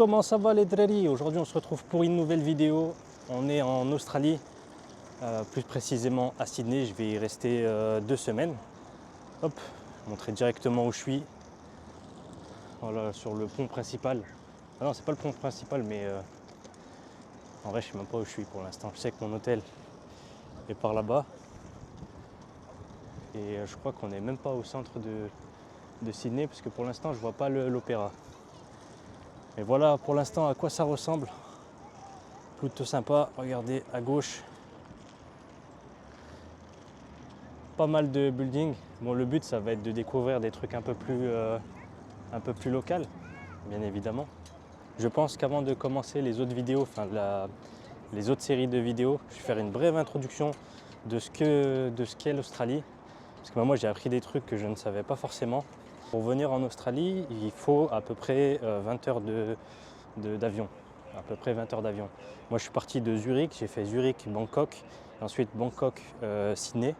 comment ça va les drari? Aujourd'hui on se retrouve pour une nouvelle vidéo. On est en Australie, plus précisément à Sydney. Je vais y rester 2 semaines. Hop, montrer directement où je suis. Voilà, sur le pont principal. Ah non, c'est pas le pont principal, mais en vrai je sais même pas où je suis pour l'instant. Je sais que mon hôtel est par là-bas. Et je crois qu'on n'est même pas au centre de Sydney, parce que pour l'instant je vois pas l'opéra. Et voilà pour l'instant à quoi ça ressemble. Plutôt sympa. Regardez à gauche, pas mal de buildings. Bon, le but ça va être de découvrir des trucs un peu plus local, bien évidemment. Je pense qu'avant de commencer les autres vidéos, les autres séries de vidéos, je vais faire une brève introduction de ce qu'est l'Australie. Parce que moi j'ai appris des trucs que je ne savais pas forcément. Pour venir en Australie, il faut à peu près 20 heures d'avion. À peu près 20 heures d'avion. Moi je suis parti de Zurich, j'ai fait Zurich-Bangkok, ensuite Bangkok-Sydney.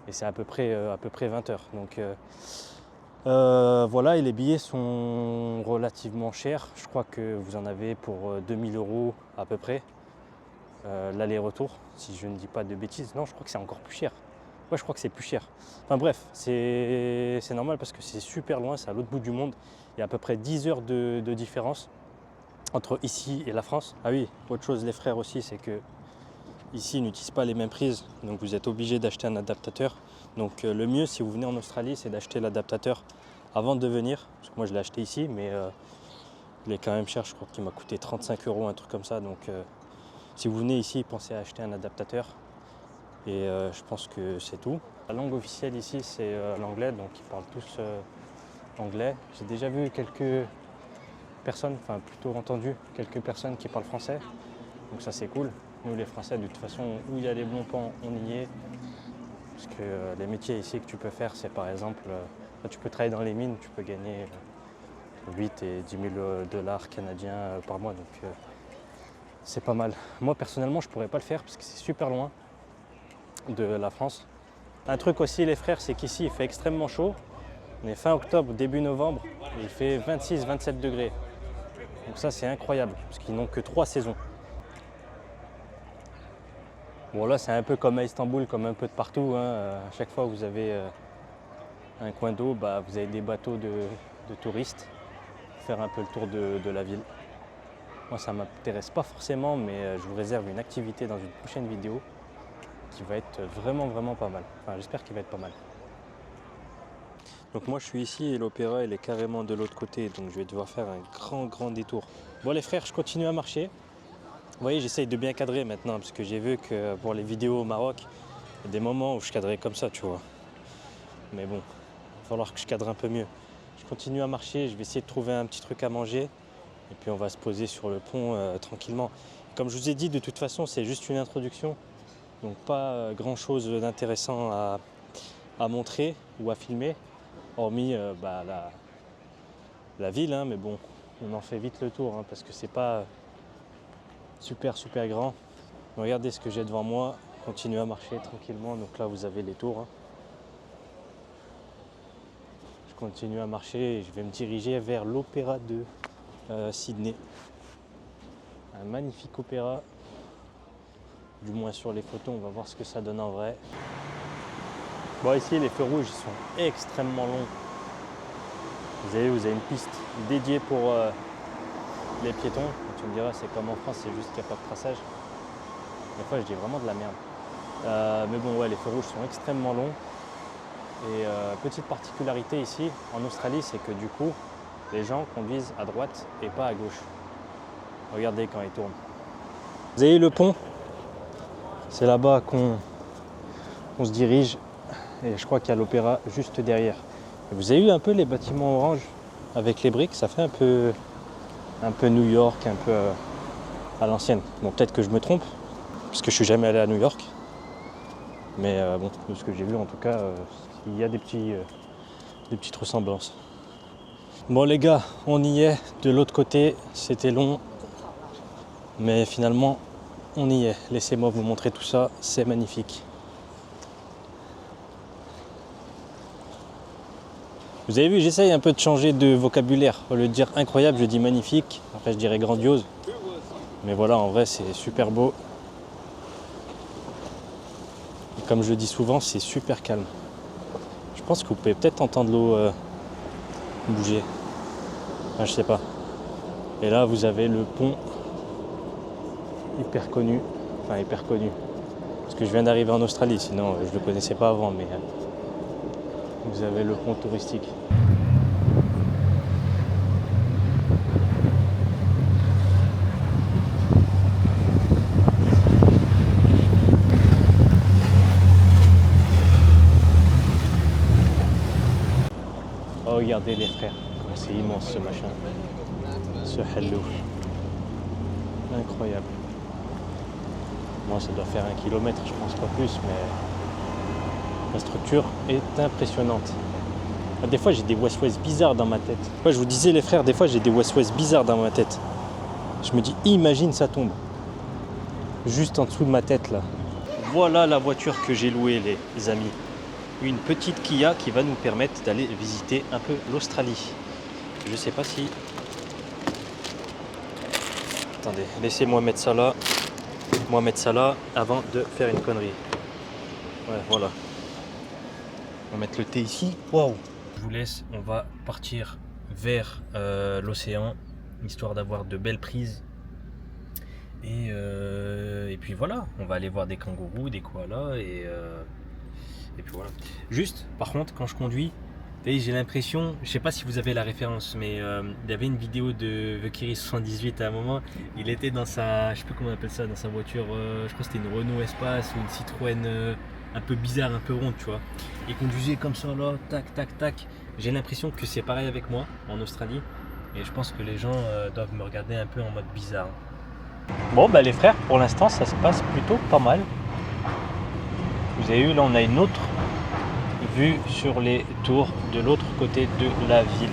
Et c'est à peu près 20 heures. Donc voilà, et les billets sont relativement chers. Je crois que vous en avez pour 2000 € à peu près. L'aller-retour, si je ne dis pas de bêtises. Non, je crois que c'est encore plus cher. Ouais, je crois que c'est plus cher. Enfin bref, c'est normal parce que c'est super loin, c'est à l'autre bout du monde. Il y a à peu près 10 heures de différence entre ici et la France. Ah oui, autre chose les frères aussi, c'est que ici ils n'utilisent pas les mêmes prises, donc vous êtes obligé d'acheter un adaptateur. Donc le mieux si vous venez en Australie, c'est d'acheter l'adaptateur avant de venir. Parce que moi je l'ai acheté ici, mais il est quand même cher, je crois qu'il m'a coûté 35 €, un truc comme ça. Donc si vous venez ici, pensez à acheter un adaptateur. Et je pense que c'est tout. La langue officielle ici, c'est l'anglais, donc ils parlent tous anglais. J'ai déjà vu quelques personnes, enfin plutôt entendu quelques personnes qui parlent français, donc ça c'est cool. Nous les Français, de toute façon, où il y a des bons pans, on y est. Parce que les métiers ici que tu peux faire, c'est par exemple, tu peux travailler dans les mines, tu peux gagner 8 et 10 000 $ canadiens par mois, donc c'est pas mal. Moi personnellement, je pourrais pas le faire parce que c'est super loin de la France. Un truc aussi les frères, c'est qu'ici il fait extrêmement chaud. On est fin octobre, début novembre, et il fait 26-27 degrés. Donc ça c'est incroyable, parce qu'ils n'ont que 3 saisons. Bon là c'est un peu comme à Istanbul, comme un peu de partout, hein. À chaque fois vous avez un coin d'eau, vous avez des bateaux de touristes pour faire un peu le tour de la ville. Moi ça ne m'intéresse pas forcément, mais je vous réserve une activité dans une prochaine vidéo qui va être vraiment pas mal. Enfin j'espère qu'il va être pas mal. Donc moi je suis ici et l'opéra il est carrément de l'autre côté, donc je vais devoir faire un grand détour. Bon les frères, je continue à marcher. Vous voyez, j'essaye de bien cadrer maintenant, parce que j'ai vu que pour les vidéos au Maroc, il y a des moments où je cadrais comme ça, tu vois. Mais bon, il va falloir que je cadre un peu mieux. Je continue à marcher, je vais essayer de trouver un petit truc à manger, et puis on va se poser sur le pont tranquillement. Comme je vous ai dit, de toute façon, c'est juste une introduction, donc pas grand chose d'intéressant à montrer ou à filmer, hormis la ville, hein, mais bon, on en fait vite le tour, hein, parce que c'est pas super grand. Regardez ce que j'ai devant moi, continue à marcher tranquillement. Donc là vous avez les tours, hein. Je continue à marcher et je vais me diriger vers l'opéra de Sydney. Un magnifique opéra, du moins sur les photos. On va voir ce que ça donne en vrai. Bon, ici les feux rouges ils sont extrêmement longs. Vous avez une piste dédiée pour les piétons. Tu me diras, c'est comme en France, c'est juste qu'il n'y a pas de traçage. Des fois je dis vraiment de la merde. Mais bon, ouais, les feux rouges sont extrêmement longs. Et petite particularité ici en Australie, c'est que du coup les gens conduisent à droite et pas à gauche. Regardez quand ils tournent. Vous avez le pont, c'est là-bas qu'on se dirige, et je crois qu'il y a l'opéra juste derrière. Et vous avez eu un peu les bâtiments orange avec les briques, ça fait un peu New York, un peu à l'ancienne. Bon, peut-être que je me trompe, parce que je suis jamais allé à New York. Mais bon, de ce que j'ai vu en tout cas, il y a des petites ressemblances. Bon les gars, on y est, de l'autre côté, c'était long. Mais finalement, on y est. Laissez-moi vous montrer tout ça, c'est magnifique. Vous avez vu, j'essaye un peu de changer de vocabulaire. Au lieu de dire incroyable, je dis magnifique. Après, je dirais grandiose. Mais voilà, en vrai, c'est super beau. Et comme je le dis souvent, c'est super calme. Je pense que vous pouvez peut-être entendre l'eau bouger. Enfin, je sais pas. Et là, vous avez le pont hyper connu. Enfin, hyper connu. Parce que je viens d'arriver en Australie, sinon je ne le connaissais pas avant. Mais vous avez le pont touristique. Oh, regardez les frères, c'est immense ce machin, ce hello, incroyable. Moi ça doit faire 1 kilomètre, je pense pas plus, mais la structure est impressionnante. Des fois j'ai des west-west bizarres dans ma tête. Ouais, je vous disais les frères, des fois j'ai des west-west bizarres dans ma tête. Je me dis, imagine ça tombe, juste en dessous de ma tête là. Voilà la voiture que j'ai louée les amis. Une petite Kia qui va nous permettre d'aller visiter un peu l'Australie. Je sais pas si... Attendez, laissez-moi mettre ça là. Moi mettre ça là avant de faire une connerie. Ouais, voilà. On va mettre le thé ici. Waouh! Je vous laisse, on va partir vers l'océan, histoire d'avoir de belles prises. Et puis voilà, on va aller voir des kangourous, des koalas et puis voilà. Juste, par contre, quand je conduis, j'ai l'impression, je sais pas si vous avez la référence, mais il y avait une vidéo de Vekiri 78 à un moment. Il était dans sa, je sais plus comment on appelle ça, dans sa voiture, je crois que c'était une Renault Espace ou une Citroën un peu bizarre, un peu ronde, tu vois. Il conduisait comme ça là, tac, tac, tac. J'ai l'impression que c'est pareil avec moi en Australie. Et je pense que les gens doivent me regarder un peu en mode bizarre. Bon, bah les frères, pour l'instant, ça se passe plutôt pas mal. Vous avez vu, là on a une autre vue sur les tours de l'autre côté de la ville.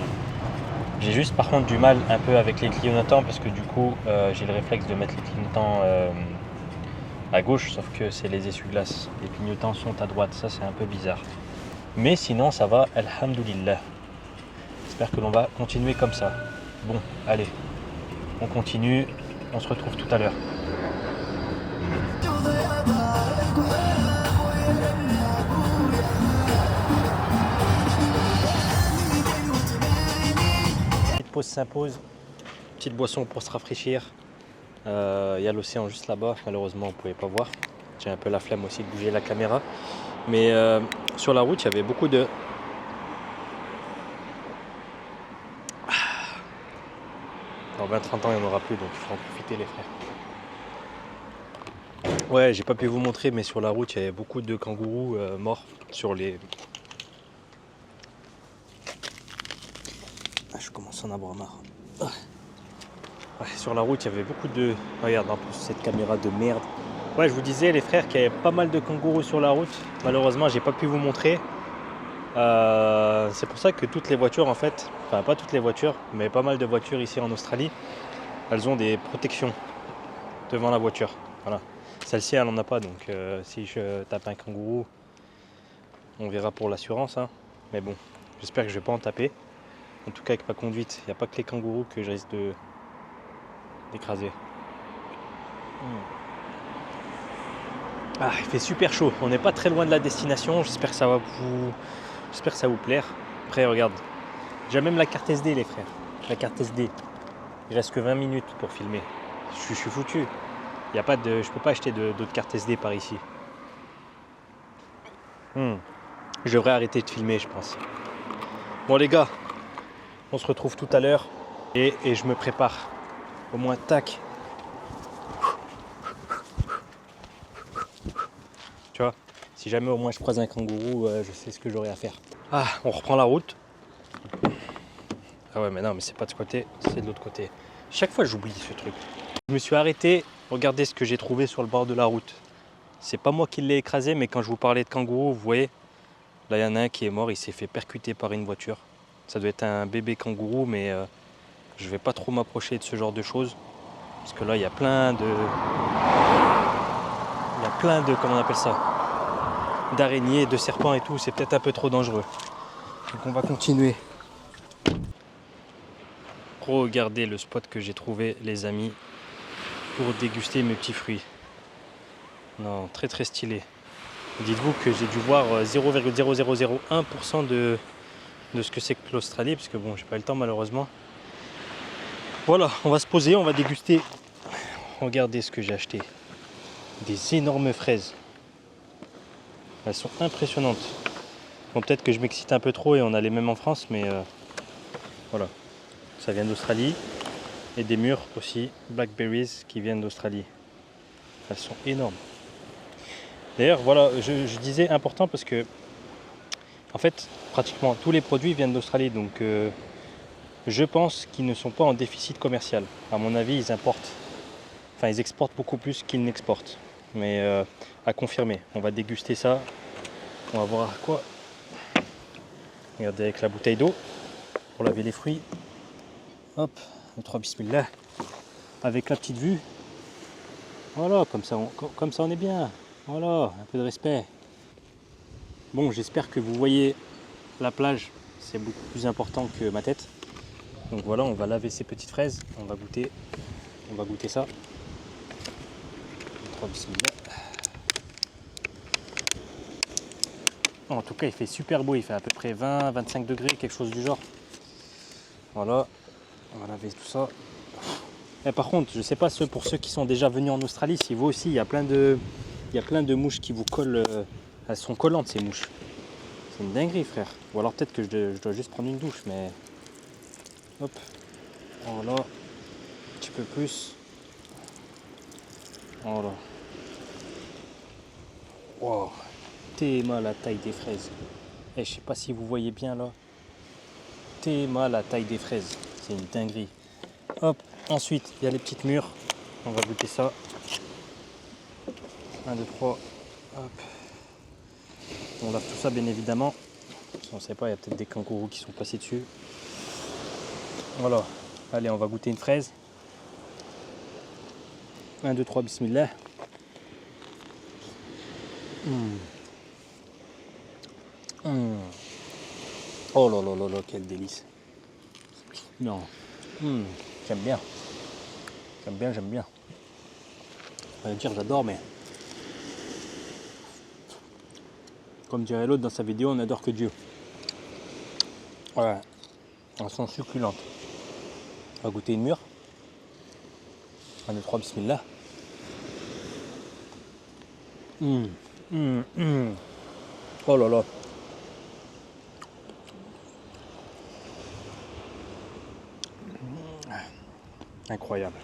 J'ai juste par contre du mal un peu avec les clignotants parce que du coup j'ai le réflexe de mettre les clignotants à gauche, sauf que c'est les essuie-glaces. Les clignotants sont à droite, ça c'est un peu bizarre. Mais sinon ça va, alhamdoulilah. J'espère que l'on va continuer comme ça. Bon, allez, on continue, on se retrouve tout à l'heure. Pause s'impose, petite boisson pour se rafraîchir. Il y a l'océan juste là-bas, malheureusement vous ne pouvez pas voir. J'ai un peu la flemme aussi de bouger la caméra. Mais sur la route il y avait beaucoup de... Dans 20-30 ans il n'y en aura plus, donc il faut en profiter les frères. Ouais, j'ai pas pu vous montrer, mais sur la route il y avait beaucoup de kangourous morts sur les... Je commence à en avoir marre. Ouais, sur la route, il y avait beaucoup de... Regarde, en plus, cette caméra de merde. Ouais, je vous disais, les frères, qu'il y avait pas mal de kangourous sur la route. Malheureusement, j'ai pas pu vous montrer. C'est pour ça que toutes les voitures, en fait... Enfin, pas toutes les voitures, mais pas mal de voitures ici en Australie, elles ont des protections devant la voiture. Voilà. Celle-ci, elle en a pas, donc si je tape un kangourou, on verra pour l'assurance. Hein. Mais bon, j'espère que je vais pas en taper. En tout cas avec ma conduite, il n'y a pas que les kangourous que je risque d'écraser. Ah, il fait super chaud, on n'est pas très loin de la destination, j'espère que ça va vous plaire. Après regarde, j'ai même la carte SD les frères, la carte SD. Il reste que 20 minutes pour filmer. Je suis foutu. Je ne peux pas acheter d'autres cartes SD par ici. Je devrais arrêter de filmer je pense. Bon les gars, on se retrouve tout à l'heure et je me prépare. Au moins, tac. Tu vois, si jamais au moins je croise un kangourou, je sais ce que j'aurai à faire. Ah, on reprend la route. Ah ouais, mais non, mais c'est pas de ce côté, c'est de l'autre côté. Chaque fois, j'oublie ce truc. Je me suis arrêté. Regardez ce que j'ai trouvé sur le bord de la route. C'est pas moi qui l'ai écrasé, mais quand je vous parlais de kangourou, vous voyez, là, il y en a un qui est mort. Il s'est fait percuter par une voiture. Ça doit être un bébé kangourou, mais je vais pas trop m'approcher de ce genre de choses. Parce que là, il y a plein de... comment on appelle ça? D'araignées, de serpents et tout. C'est peut-être un peu trop dangereux. Donc on va continuer. Regardez le spot que j'ai trouvé, les amis, pour déguster mes petits fruits. Non, très très stylé. Dites-vous que j'ai dû voir 0,0001% de ce que c'est que l'Australie, parce que bon, j'ai pas eu le temps malheureusement. Voilà, on va se poser, on va déguster. Regardez ce que j'ai acheté. Des énormes fraises. Elles sont impressionnantes. Bon, peut-être que je m'excite un peu trop et on a les mêmes en France, mais voilà. Ça vient d'Australie. Et des mûres aussi, blackberries, qui viennent d'Australie. Elles sont énormes. D'ailleurs, voilà, je disais important parce que, en fait, pratiquement tous les produits viennent d'Australie. Donc, je pense qu'ils ne sont pas en déficit commercial. À mon avis, ils importent. Enfin, ils exportent beaucoup plus qu'ils n'exportent. Mais à confirmer. On va déguster ça. On va voir à quoi. Regardez avec la bouteille d'eau pour laver les fruits. Hop, le 3 bismillah. Avec la petite vue. Voilà, comme ça on est bien. Voilà, un peu de respect. Bon, j'espère que vous voyez la plage. C'est beaucoup plus important que ma tête. Donc voilà, on va laver ces petites fraises. On va goûter ça. Le 3 bismillah. En tout cas, il fait super beau. Il fait à peu près 20-25 degrés, quelque chose du genre. Voilà, on va laver tout ça. Et par contre, je ne sais pas pour ceux qui sont déjà venus en Australie, si vous aussi, il y a plein de mouches qui vous collent. Elles sont collantes ces mouches. C'est une dinguerie, frère. Ou alors peut-être que je dois juste prendre une douche, mais hop, voilà, un petit peu plus. Voilà. Wow, tellement la taille des fraises. Et je sais pas si vous voyez bien là. Tellement la taille des fraises. C'est une dinguerie. Hop, ensuite il y a les petites mûres. On va goûter ça. 1, 2, 3. Hop. On lave tout ça bien évidemment. On ne sait pas, il y a peut-être des kangourous qui sont passés dessus. Voilà. Allez, on va goûter une fraise. 1, 2, 3, bismillah. Oh là là là là, quel délice. Non. J'aime bien. J'aime bien. Je vais dire j'adore, mais comme dirait l'autre dans sa vidéo, on n'adore que Dieu. Voilà. Elles sont succulentes. On va goûter une mûre. 1, 2, 3, bismillah. Oh là là. Incroyable.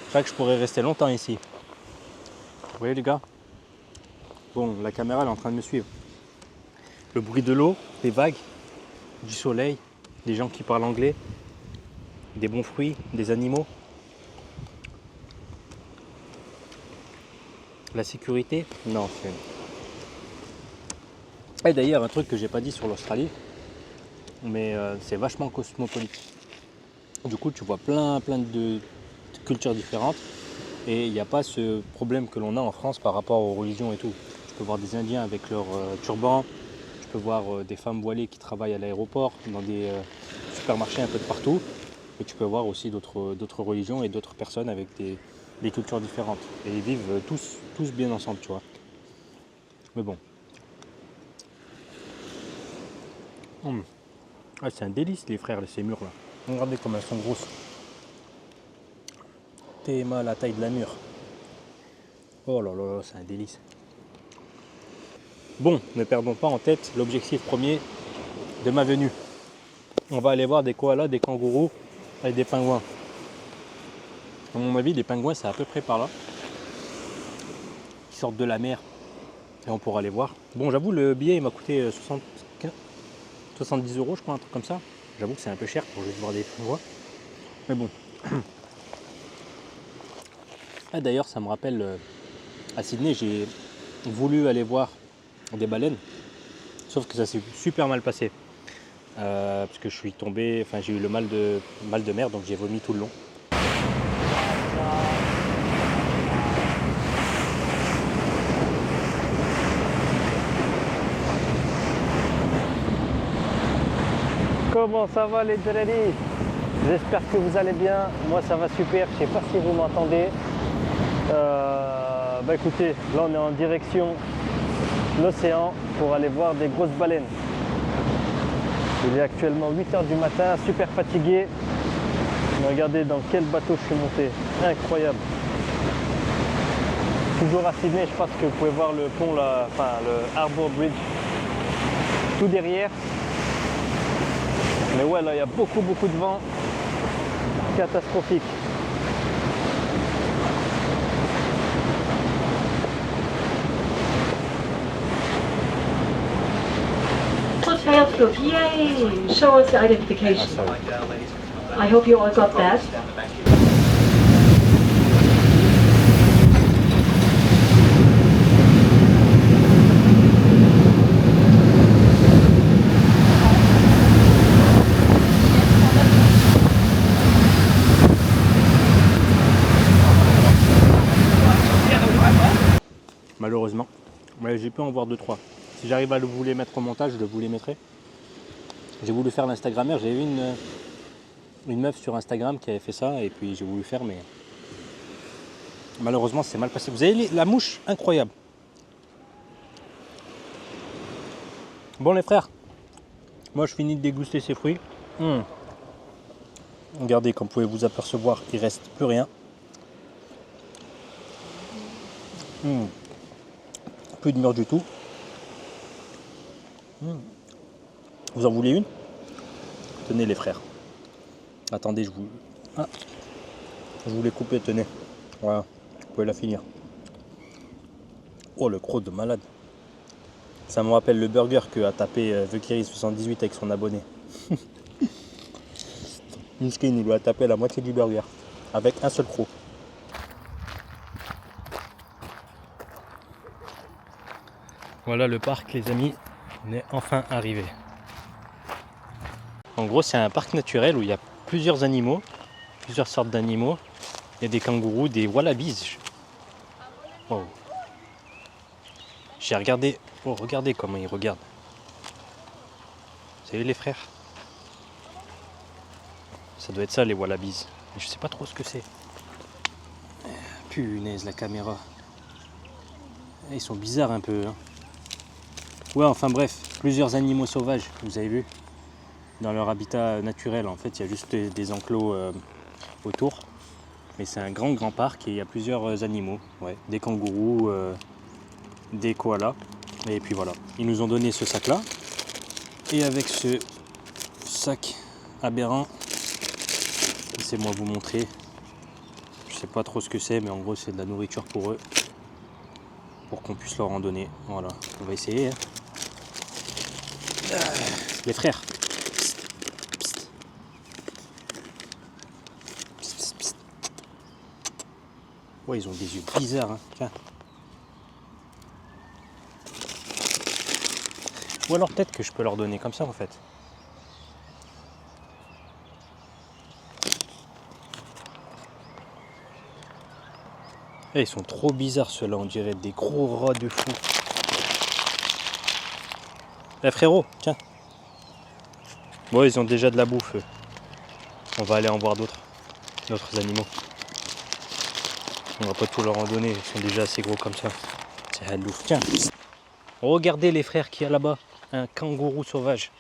C'est vrai que je pourrais rester longtemps ici. Vous voyez les gars? Bon, la caméra elle est en train de me suivre. Le bruit de l'eau, des vagues, du soleil, des gens qui parlent anglais, des bons fruits, des animaux. La sécurité? Non, c'est... Et d'ailleurs, un truc que j'ai pas dit sur l'Australie, mais c'est vachement cosmopolite. Du coup, tu vois plein de cultures différentes et il n'y a pas ce problème que l'on a en France par rapport aux religions et tout. Tu peux voir des Indiens avec leurs turbans, tu peux voir des femmes voilées qui travaillent à l'aéroport, dans des supermarchés un peu de partout, et tu peux voir aussi d'autres religions et d'autres personnes avec des cultures différentes. Et ils vivent tous bien ensemble, tu vois. Mais bon. Ah, c'est un délice les frères, ces mûres là. Regardez comme elles sont grosses. Tellement la taille de la mûre. Oh là là, c'est un délice. Bon, ne perdons pas en tête l'objectif premier de ma venue. On va aller voir des koalas, des kangourous et des pingouins. À mon avis, les pingouins, c'est à peu près par là. Ils sortent de la mer et on pourra les voir. Bon, j'avoue, le billet il m'a coûté 70 €, je crois, un truc comme ça. J'avoue que c'est un peu cher pour juste voir des pingouins. Mais bon. Ah, d'ailleurs, ça me rappelle, à Sydney, j'ai voulu aller voir des baleines. Sauf que ça s'est super mal passé. Parce que je suis tombé, enfin j'ai eu le mal de mer, donc j'ai vomi tout le long. Comment ça va les Drelly? J'espère que vous allez bien. Moi ça va super, je sais pas si vous m'entendez. Écoutez, là on est en direction de l'océan pour aller voir des grosses baleines. Il est actuellement 8 h du matin, super fatigué. Mais regardez dans quel bateau je suis monté. Incroyable. Toujours à Sydney, je pense que vous pouvez voir le pont là, enfin le Harbour Bridge tout derrière. Mais ouais, là il y a beaucoup de vent. Catastrophique. Hotel proof, yay! Show us the identification. I hope you all got that. Malheureusement, mais j'ai pu en voir 2-3. Si j'arrive à vous les mettre au montage, je vous les mettrai. J'ai voulu faire l'Instagrammeur, j'ai vu une meuf sur Instagram qui avait fait ça et puis j'ai voulu faire, mais malheureusement c'est mal passé. Vous avez la mouche, incroyable. Bon les frères, moi je finis de déguster ces fruits. Regardez, comme vous pouvez vous apercevoir, il reste plus rien. Plus de mûre du tout. Vous en voulez une? Tenez les frères. Attendez, je vous l'ai coupé, tenez. Voilà, vous pouvez la finir. Oh le croc de malade. Ça me rappelle le burger que a tapé Vekiri78 avec son abonné. Miskin, il lui a tapé la moitié du burger. Avec un seul croc. Voilà le parc les amis, on est enfin arrivé. En gros c'est un parc naturel où il y a plusieurs animaux, plusieurs sortes d'animaux. Il y a des kangourous, des wallabies. Oh. J'ai regardé, oh regardez comment ils regardent. Vous savez les frères? Ça doit être ça les wallabies. Mais je sais pas trop ce que c'est. Punaise la caméra. Ils sont bizarres un peu. Hein. Ouais, enfin bref, plusieurs animaux sauvages, vous avez vu, dans leur habitat naturel. En fait, il y a juste des enclos autour. Mais c'est un grand parc et il y a plusieurs animaux. Ouais, des kangourous, des koalas. Et puis voilà, ils nous ont donné ce sac-là. Et avec ce sac aberrant, laissez-moi vous montrer. Je sais pas trop ce que c'est, mais en gros, c'est de la nourriture pour eux. Pour qu'on puisse leur en donner. Voilà, on va essayer. Hein. Les frères. Psst, psst. Psst, psst. Ouais, ils ont des yeux bizarres. Hein. Tiens. Ou alors peut-être que je peux leur donner comme ça en fait. Eh, ils sont trop bizarres ceux-là, on dirait des gros rats de fou. Eh frérot, tiens. Bon, ils ont déjà de la bouffe. On va aller en voir d'autres animaux. On va pas tout leur en donner, ils sont déjà assez gros comme ça. C'est halouf. Tiens. Regardez les frères qu'il y a là-bas. Un kangourou sauvage.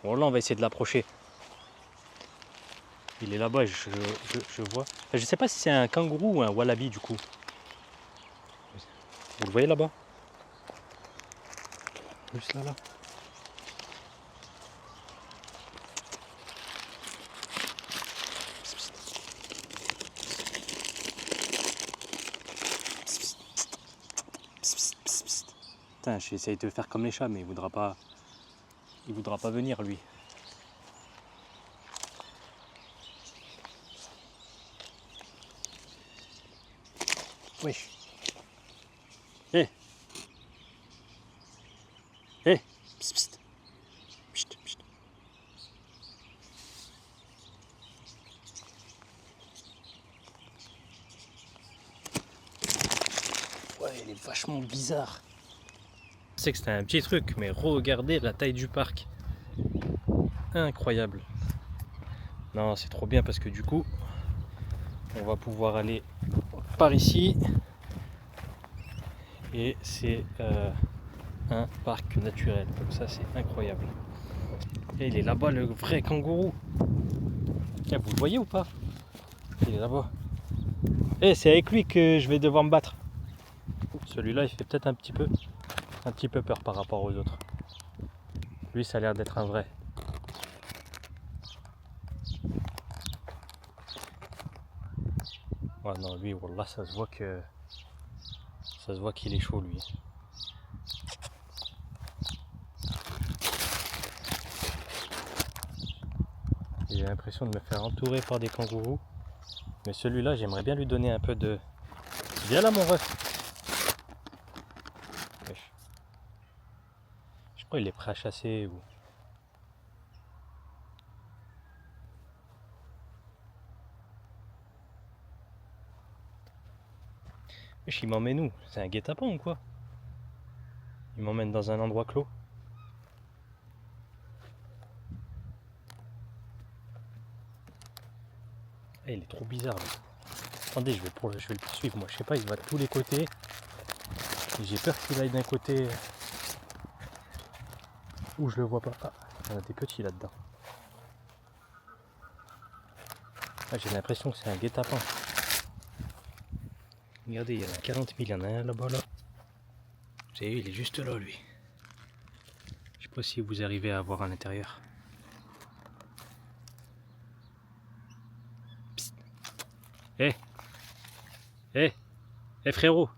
Bon là on va essayer de l'approcher. Il est là-bas, je vois. Je sais pas si c'est un kangourou ou un wallaby du coup. Vous le voyez là-bas? Juste là. Putain, j'essaye de faire comme les chats, mais il voudra pas venir lui. Wesh. Hé. Hé. Psst, psst. Psst, psst. Ouais, il est vachement bizarre. Je sais que c'était un petit truc, mais regardez la taille du parc. incroyable. Non, c'est trop bien parce que du coup, on va pouvoir aller par ici. Et c'est un parc naturel. Comme ça, c'est incroyable. Et il est là-bas, le vrai kangourou. Ah, vous le voyez ou pas? Il est là-bas. Et c'est avec lui que je vais devoir me battre. Celui-là, il fait peut-être un petit peu peur par rapport aux autres. Lui, ça a l'air d'être un vrai. Ouais, non, lui, wallah, ça se voit qu'il est chaud, lui. J'ai l'impression de me faire entourer par des kangourous. Mais celui-là, j'aimerais bien lui donner un peu de... Viens là, mon ref. Je crois qu'il est prêt à chasser ou... Wesh, il m'emmène où? C'est un guet-apens ou quoi? Il m'emmène dans un endroit clos. Eh, il est trop bizarre lui. Attendez, je vais le poursuivre. Moi, je sais pas, il va de tous les côtés. J'ai peur qu'il aille d'un côté où je le vois pas. Ah, il y en a des petits là-dedans. Ah, j'ai l'impression que c'est un guet-apens. Regardez, il y en a 40 000, il y en a un là-bas là. Vous savez, il est juste là lui. Je sais pas si vous arrivez à voir à l'intérieur. Hé, hé, hé frérot.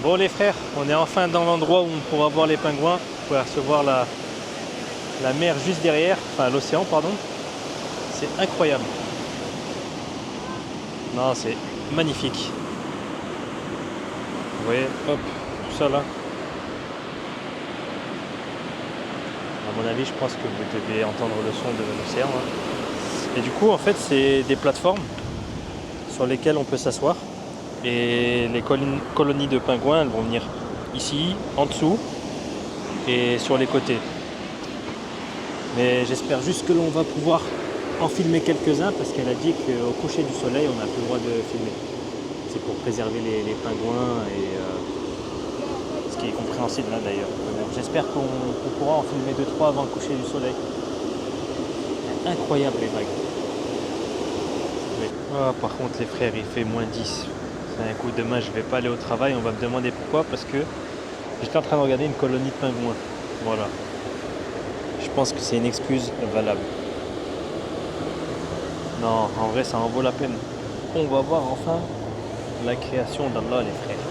Bon les frères, on est enfin dans l'endroit où on pourra voir les pingouins. Vous pouvez recevoir la mer juste derrière, enfin l'océan pardon. C'est incroyable. Non, c'est magnifique. Vous voyez, hop, tout ça là. À mon avis, je pense que vous devez entendre le son de l'océan. Et du coup, en fait, c'est des plateformes sur lesquelles on peut s'asseoir. Et les colonies de pingouins, elles vont venir ici, en dessous et sur les côtés. Mais j'espère juste que l'on va pouvoir en filmer quelques-uns parce qu'elle a dit qu'au coucher du soleil, on n'a plus le droit de filmer. C'est pour préserver les pingouins et ce qui est compréhensible là d'ailleurs. J'espère qu'on pourra en filmer 2-3 avant le coucher du soleil. Incroyable les vagues. Ah, par contre les frères, il fait -10. Un coup, demain je vais pas aller au travail, on va me demander pourquoi, parce que j'étais en train de regarder une colonie de pingouins. Voilà. Je pense que c'est une excuse valable. Non, en vrai ça en vaut la peine. On va voir enfin la création d'Allah les frères.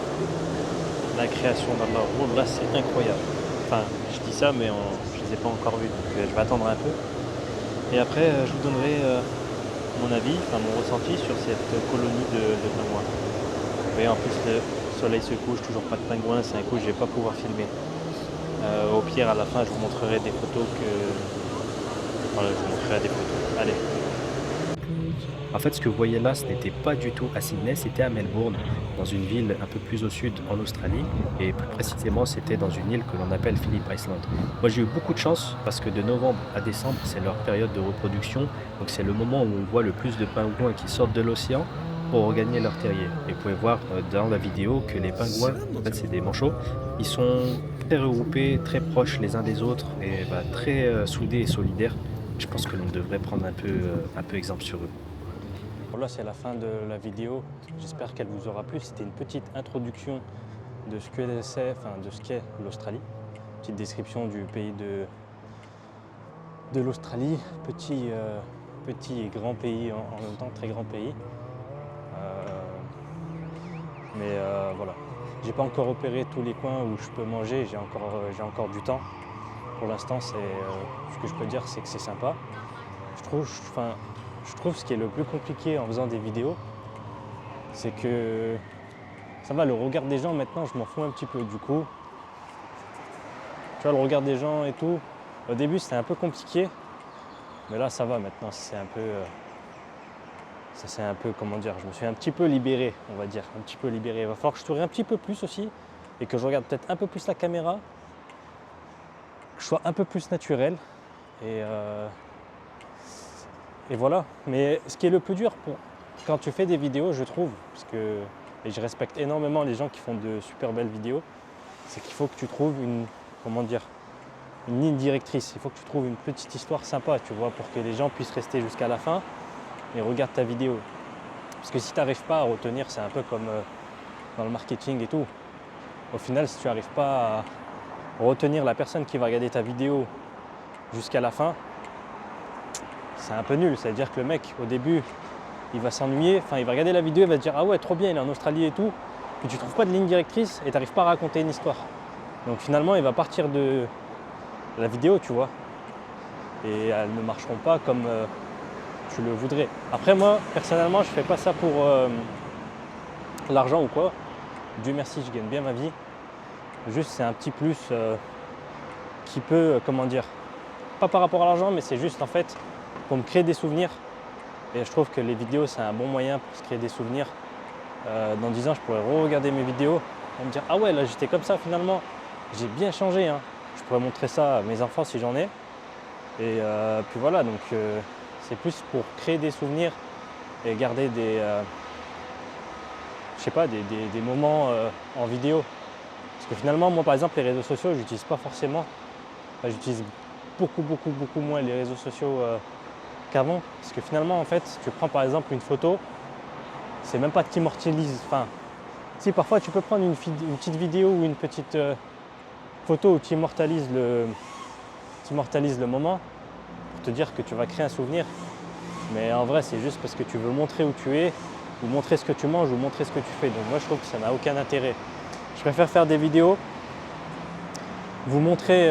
La création d'Allah, oh, là c'est incroyable. Enfin, je dis ça mais je les ai pas encore vus, donc je vais attendre un peu. Et après je vous donnerai mon avis, enfin mon ressenti sur cette colonie de pingouins. Vous voyez, en plus le soleil se couche, toujours pas de pingouins, c'est un coup je vais pas pouvoir filmer. Au pire à la fin je vous montrerai des photos que... Voilà, je vous montrerai des photos. Allez. En fait, ce que vous voyez là, ce n'était pas du tout à Sydney, c'était à Melbourne, dans une ville un peu plus au sud en Australie, et plus précisément, c'était dans une île que l'on appelle Phillip Island. Moi, j'ai eu beaucoup de chance parce que de novembre à décembre, c'est leur période de reproduction, donc c'est le moment où on voit le plus de pingouins qui sortent de l'océan pour regagner leur terrier. Et vous pouvez voir dans la vidéo que les pingouins, en fait, c'est des manchots, ils sont très regroupés, très proches les uns des autres et très soudés et solidaires. Je pense que l'on devrait prendre un peu exemple sur eux. Voilà, c'est la fin de la vidéo. J'espère qu'elle vous aura plu. C'était une petite introduction de ce que c'est, enfin de ce qu'est l'Australie. Petite description du pays de l'Australie. Petit et grand pays en même temps, très grand pays. Voilà. J'ai pas encore opéré tous les coins où je peux manger. J'ai encore du temps. Pour l'instant, ce que je peux dire, c'est que c'est sympa. Je trouve ce qui est le plus compliqué en faisant des vidéos, c'est que ça va, le regard des gens maintenant, je m'en fous un petit peu du coup. Tu vois, le regard des gens et tout, au début c'était un peu compliqué, mais là ça va maintenant, c'est un peu, comment dire, je me suis un petit peu libéré, on va dire, un petit peu libéré. Il va falloir que je tourne un petit peu plus aussi et que je regarde peut-être un peu plus la caméra, que je sois un peu plus naturel et voilà. Mais ce qui est le plus dur quand tu fais des vidéos, je trouve, et je respecte énormément les gens qui font de super belles vidéos, c'est qu'il faut que tu trouves une ligne directrice. Il faut que tu trouves une petite histoire sympa, tu vois, pour que les gens puissent rester jusqu'à la fin et regardent ta vidéo. Parce que si tu n'arrives pas à retenir, c'est un peu comme dans le marketing et tout. Au final, si tu n'arrives pas à retenir la personne qui va regarder ta vidéo jusqu'à la fin, c'est un peu nul. C'est-à-dire que le mec, au début, il va s'ennuyer, il va regarder la vidéo, il va se dire « Ah ouais, trop bien, il est en Australie et tout », puis tu ne trouves pas de ligne directrice et tu n'arrives pas à raconter une histoire. Donc finalement, il va partir de la vidéo, tu vois, et elles ne marcheront pas comme tu le voudrais. Après moi, personnellement, je ne fais pas ça pour l'argent ou quoi. Dieu merci, je gagne bien ma vie. Juste, c'est un petit plus qui peut, pas par rapport à l'argent, mais c'est juste en fait pour me créer des souvenirs. Et je trouve que les vidéos, c'est un bon moyen pour se créer des souvenirs. Dans 10 ans, je pourrais re-regarder mes vidéos et me dire « Ah ouais, là j'étais comme ça finalement, j'ai bien changé. Hein. » Je pourrais montrer ça à mes enfants si j'en ai. Et puis voilà, donc c'est plus pour créer des souvenirs et garder des moments en vidéo. Parce que finalement, moi par exemple, les réseaux sociaux, je n'utilise pas forcément. J'utilise beaucoup moins les réseaux sociaux qu'avant. Parce que finalement, en fait, tu prends par exemple une photo, c'est même pas que tu immortalises. Si parfois tu peux prendre une petite vidéo ou une petite photo où tu immortalises le moment pour te dire que tu vas créer un souvenir. Mais en vrai, c'est juste parce que tu veux montrer où tu es, ou montrer ce que tu manges, ou montrer ce que tu fais. Donc moi, je trouve que ça n'a aucun intérêt. Je préfère faire des vidéos, vous montrer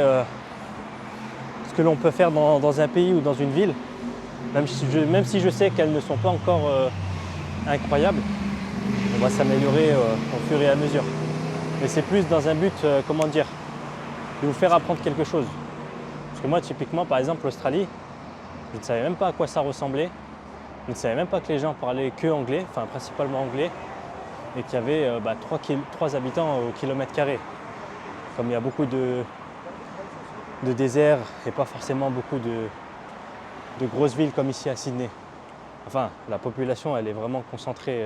ce que l'on peut faire dans un pays ou dans une ville, même si je sais qu'elles ne sont pas encore incroyables. On va s'améliorer au fur et à mesure. Mais c'est plus dans un but, de vous faire apprendre quelque chose. Parce que moi, typiquement, par exemple, l'Australie, je ne savais même pas à quoi ça ressemblait. Je ne savais même pas que les gens parlaient que anglais, principalement anglais, et qu'il y avait 3 habitants au kilomètre carré. Comme il y a beaucoup de déserts et pas forcément beaucoup de grosses villes comme ici à Sydney. La population, elle est vraiment concentrée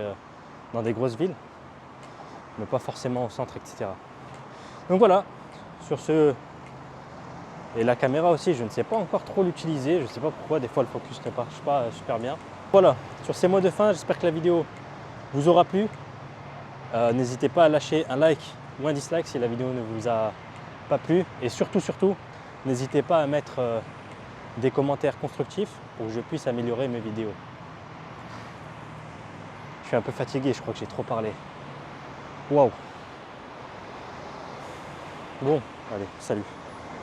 dans des grosses villes, mais pas forcément au centre, etc. Donc voilà, sur ce... Et la caméra aussi, je ne sais pas encore trop l'utiliser, je ne sais pas pourquoi, des fois le focus ne marche pas super bien. Voilà, sur ces mots de fin, j'espère que la vidéo vous aura plu. N'hésitez pas à lâcher un like ou un dislike si la vidéo ne vous a pas plu. Et surtout, n'hésitez pas à mettre des commentaires constructifs pour que je puisse améliorer mes vidéos. Je suis un peu fatigué, je crois que j'ai trop parlé. Waouh. Bon, allez, salut.